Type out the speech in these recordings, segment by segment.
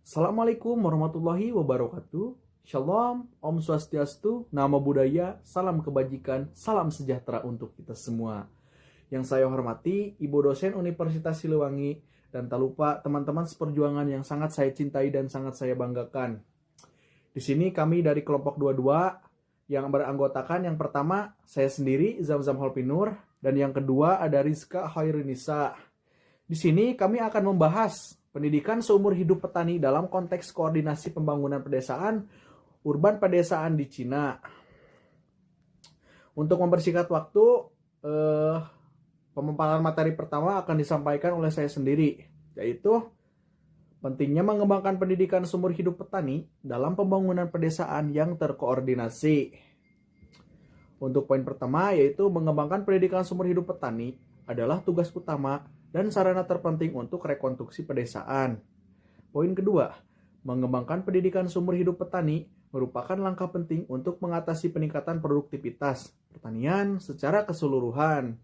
Assalamualaikum warahmatullahi wabarakatuh. Shalom, Om Swastiastu, Namo Buddhaya, salam kebajikan, salam sejahtera untuk kita semua. Yang saya hormati, Ibu dosen Universitas Siliwangi, dan tak lupa teman-teman seperjuangan yang sangat saya cintai dan sangat saya banggakan. Di sini kami dari kelompok 22 yang beranggotakan yang pertama saya sendiri Zamzam Holpinur dan yang kedua ada Rizka Hoirunisa. Di sini kami akan membahas pendidikan seumur hidup petani dalam konteks koordinasi pembangunan pedesaan, urban pedesaan di Cina. Untuk mempersingkat waktu, pemaparan materi pertama akan disampaikan oleh saya sendiri, yaitu pentingnya mengembangkan pendidikan seumur hidup petani dalam pembangunan pedesaan yang terkoordinasi. Untuk poin pertama yaitu mengembangkan pendidikan seumur hidup petani adalah tugas utama dan sarana terpenting untuk rekonstruksi pedesaan. Poin kedua, mengembangkan pendidikan seumur hidup petani merupakan langkah penting untuk mengatasi peningkatan produktivitas pertanian secara keseluruhan.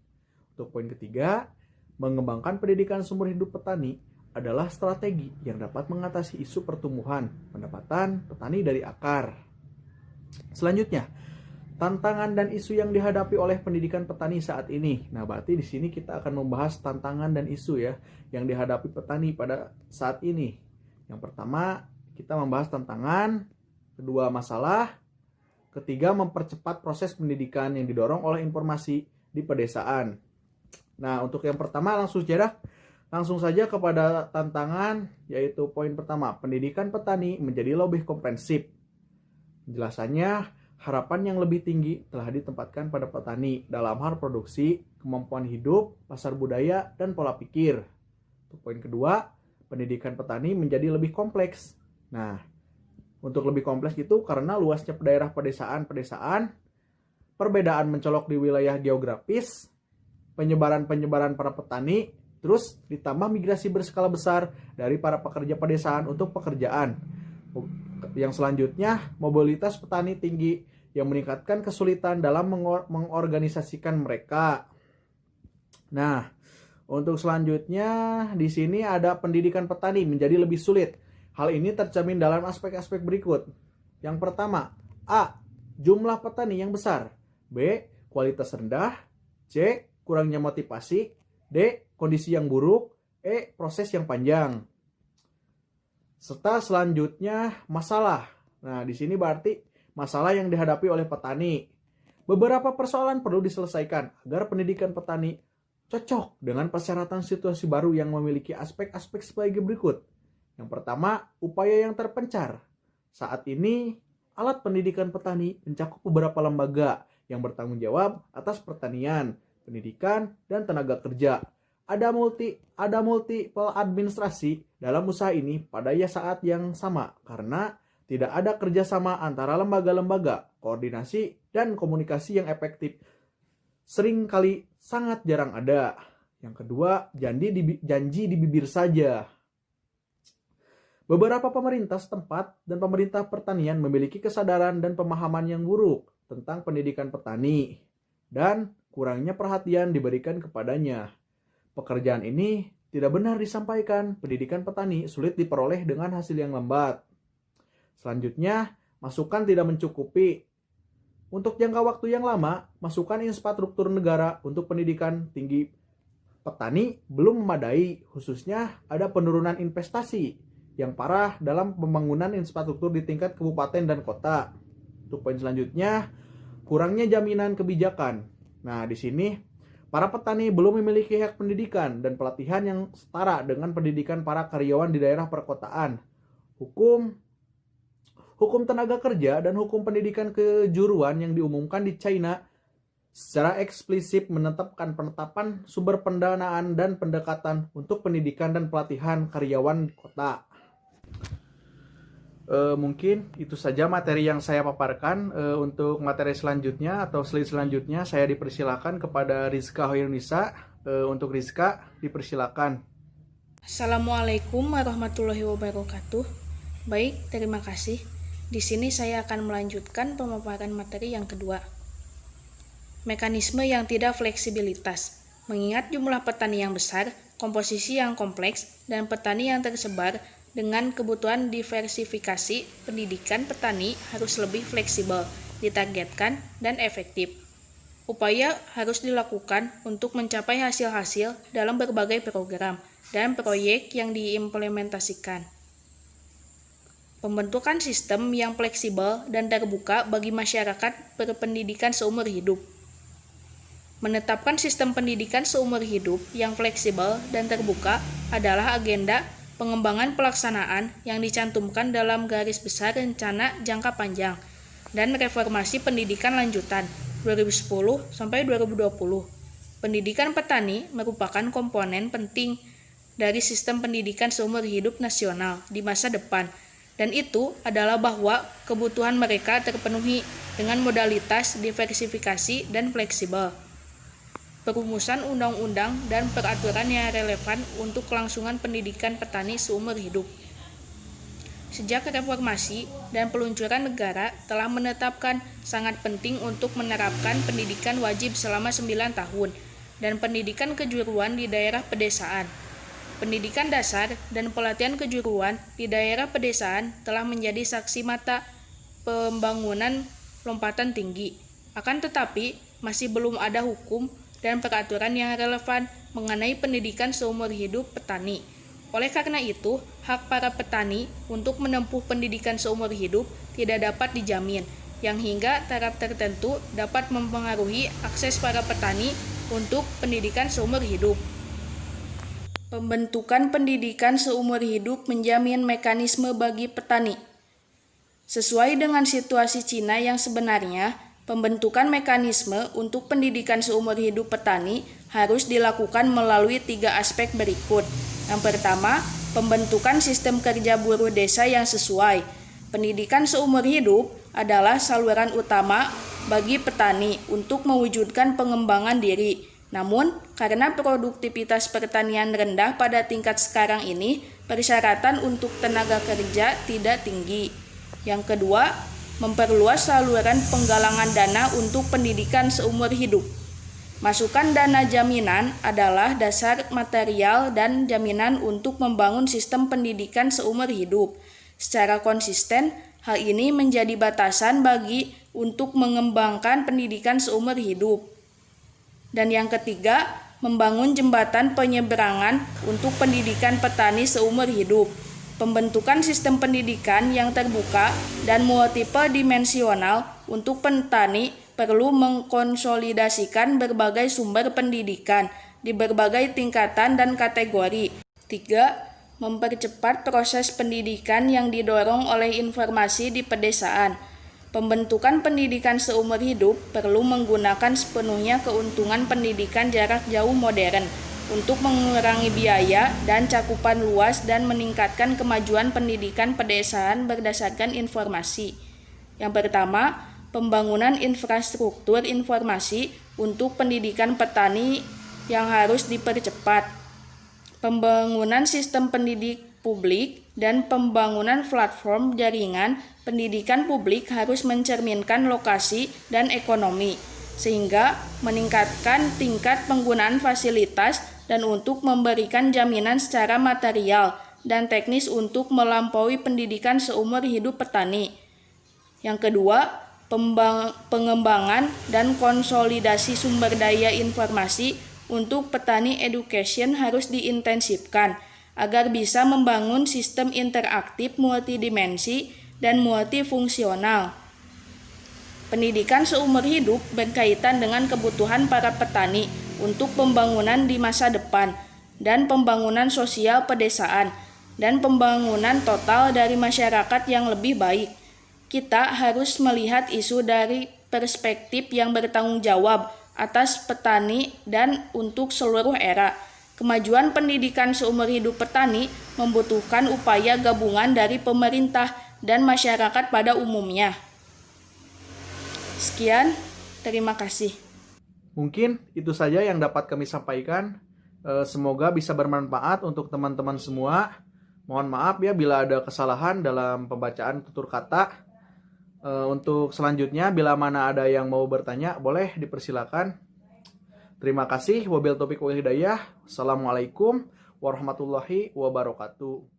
Untuk poin ketiga, mengembangkan pendidikan seumur hidup petani adalah strategi yang dapat mengatasi isu pertumbuhan pendapatan petani dari akar. Selanjutnya, tantangan dan isu yang dihadapi oleh pendidikan petani saat ini. Nah, berarti di sini kita akan membahas tantangan dan isu ya yang dihadapi petani pada saat ini. Yang pertama, kita membahas tantangan, kedua masalah, ketiga mempercepat proses pendidikan yang didorong oleh informasi di pedesaan. Nah, untuk yang pertama langsung saja kepada tantangan, yaitu poin pertama, pendidikan petani menjadi lebih komprehensif. Penjelasannya, harapan yang lebih tinggi telah ditempatkan pada petani dalam hal produksi, kemampuan hidup, pasar budaya, dan pola pikir. Untuk poin kedua, pendidikan petani menjadi lebih kompleks. Nah, untuk lebih kompleks itu karena luasnya daerah pedesaan, perbedaan mencolok di wilayah geografis, penyebaran para petani, terus ditambah migrasi berskala besar dari para pekerja pedesaan untuk pekerjaan. Yang selanjutnya, mobilitas petani tinggi yang meningkatkan kesulitan dalam mengorganisasikan mereka. Nah, untuk selanjutnya di sini ada pendidikan petani menjadi lebih sulit. Hal ini tercermin dalam aspek-aspek berikut. Yang pertama, A. Jumlah petani yang besar. B. Kualitas rendah. C. Kurangnya motivasi. D. Kondisi yang buruk. E. Proses yang panjang. Serta selanjutnya masalah. Nah, di sini berarti masalah yang dihadapi oleh petani. Beberapa persoalan perlu diselesaikan agar pendidikan petani cocok dengan persyaratan situasi baru yang memiliki aspek-aspek sebagai berikut. Yang pertama, upaya yang terpencar. Saat ini, alat pendidikan petani mencakup beberapa lembaga yang bertanggung jawab atas pertanian, pendidikan, dan tenaga kerja. Ada multiple administrasi dalam usaha ini pada saat yang sama karena tidak ada kerjasama antara lembaga-lembaga, koordinasi, dan komunikasi yang efektif. Seringkali sangat jarang ada. Yang kedua, janji di bibir saja. Beberapa pemerintah setempat dan pemerintah pertanian memiliki kesadaran dan pemahaman yang buruk tentang pendidikan petani dan kurangnya perhatian diberikan kepadanya. Pekerjaan ini tidak benar disampaikan, pendidikan petani sulit diperoleh dengan hasil yang lambat. Selanjutnya, masukan tidak mencukupi. Untuk jangka waktu yang lama, masukan infrastruktur negara untuk pendidikan tinggi petani belum memadai, khususnya ada penurunan investasi yang parah dalam pembangunan infrastruktur di tingkat kabupaten dan kota. Untuk poin selanjutnya, kurangnya jaminan kebijakan. Nah, di sini para petani belum memiliki hak pendidikan dan pelatihan yang setara dengan pendidikan para karyawan di daerah perkotaan. Hukum tenaga kerja dan hukum pendidikan kejuruan yang diumumkan di China secara eksplisit penetapan sumber pendanaan dan pendekatan untuk pendidikan dan pelatihan karyawan kota. Mungkin itu saja materi yang saya paparkan. Untuk materi selanjutnya atau slide selanjutnya saya dipersilakan kepada Rizka Hoirunisa. Untuk Rizka dipersilakan. Assalamualaikum warahmatullahi wabarakatuh. Baik, terima kasih. Di sini saya akan melanjutkan pemaparan materi yang kedua. Mekanisme yang tidak fleksibilitas. Mengingat jumlah petani yang besar, komposisi yang kompleks, dan petani yang tersebar, Dengan kebutuhan diversifikasi, pendidikan petani harus lebih fleksibel, ditargetkan, dan efektif. Upaya harus dilakukan untuk mencapai hasil-hasil dalam berbagai program dan proyek yang diimplementasikan. Pembentukan sistem yang fleksibel dan terbuka bagi masyarakat berpendidikan seumur hidup. Menetapkan sistem pendidikan seumur hidup yang fleksibel dan terbuka adalah agenda pengembangan pelaksanaan yang dicantumkan dalam garis besar rencana jangka panjang dan reformasi pendidikan lanjutan 2010 sampai 2020. Pendidikan petani merupakan komponen penting dari sistem pendidikan seumur hidup nasional di masa depan, dan itu adalah bahwa kebutuhan mereka terpenuhi dengan modalitas diversifikasi dan fleksibel. Perumusan undang-undang dan peraturan yang relevan untuk kelangsungan pendidikan petani seumur hidup. Sejak reformasi dan peluncuran negara telah menetapkan sangat penting untuk menerapkan pendidikan wajib selama 9 tahun dan pendidikan kejuruan di daerah pedesaan. Pendidikan dasar dan pelatihan kejuruan di daerah pedesaan telah menjadi saksi mata pembangunan lompatan tinggi. Akan tetapi, masih belum ada hukum dan peraturan yang relevan mengenai pendidikan seumur hidup petani. Oleh karena itu, hak para petani untuk menempuh pendidikan seumur hidup tidak dapat dijamin, yang hingga taraf tertentu dapat mempengaruhi akses para petani untuk pendidikan seumur hidup. Pembentukan pendidikan seumur hidup menjamin mekanisme bagi petani. Sesuai dengan situasi Cina yang sebenarnya, pembentukan mekanisme untuk pendidikan seumur hidup petani harus dilakukan melalui 3 aspek berikut. Yang pertama, pembentukan sistem kerja buruh desa yang sesuai. Pendidikan seumur hidup adalah saluran utama bagi petani untuk mewujudkan pengembangan diri. Namun, karena produktivitas pertanian rendah pada tingkat sekarang ini, persyaratan untuk tenaga kerja tidak tinggi. Yang kedua, memperluas saluran penggalangan dana untuk pendidikan seumur hidup. Masukan dana jaminan adalah dasar material dan jaminan untuk membangun sistem pendidikan seumur hidup. Secara konsisten, hal ini menjadi batasan bagi untuk mengembangkan pendidikan seumur hidup. Dan yang ketiga, membangun jembatan penyeberangan untuk pendidikan petani seumur hidup. Pembentukan sistem pendidikan yang terbuka dan multidimensional untuk petani perlu mengkonsolidasikan berbagai sumber pendidikan di berbagai tingkatan dan kategori. 3. Mempercepat proses pendidikan yang didorong oleh informasi di pedesaan. Pembentukan pendidikan seumur hidup perlu menggunakan sepenuhnya keuntungan pendidikan jarak jauh modern untuk mengurangi biaya dan cakupan luas dan meningkatkan kemajuan pendidikan pedesaan berdasarkan informasi. Yang pertama, pembangunan infrastruktur informasi untuk pendidikan petani yang harus dipercepat. Pembangunan sistem pendidik publik dan pembangunan platform jaringan pendidikan publik harus mencerminkan lokasi dan ekonomi, sehingga meningkatkan tingkat penggunaan fasilitas dan untuk memberikan jaminan secara material dan teknis untuk melampaui pendidikan seumur hidup petani. Yang kedua, pengembangan dan konsolidasi sumber daya informasi untuk petani education harus diintensifkan agar bisa membangun sistem interaktif multidimensi dan multifungsional. Pendidikan seumur hidup berkaitan dengan kebutuhan para petani untuk pembangunan di masa depan dan pembangunan sosial pedesaan dan pembangunan total dari masyarakat yang lebih baik. Kita harus melihat isu dari perspektif yang bertanggung jawab atas petani dan untuk seluruh era. Kemajuan pendidikan seumur hidup petani membutuhkan upaya gabungan dari pemerintah dan masyarakat pada umumnya. Sekian, terima kasih. Mungkin itu saja yang dapat kami sampaikan. Semoga bisa bermanfaat untuk teman-teman semua. Mohon maaf ya bila ada kesalahan dalam pembacaan tutur kata. Untuk selanjutnya, bila mana ada yang mau bertanya, boleh dipersilakan. Terima kasih. Wabil taufiq wal hidayah. Assalamualaikum warahmatullahi wabarakatuh.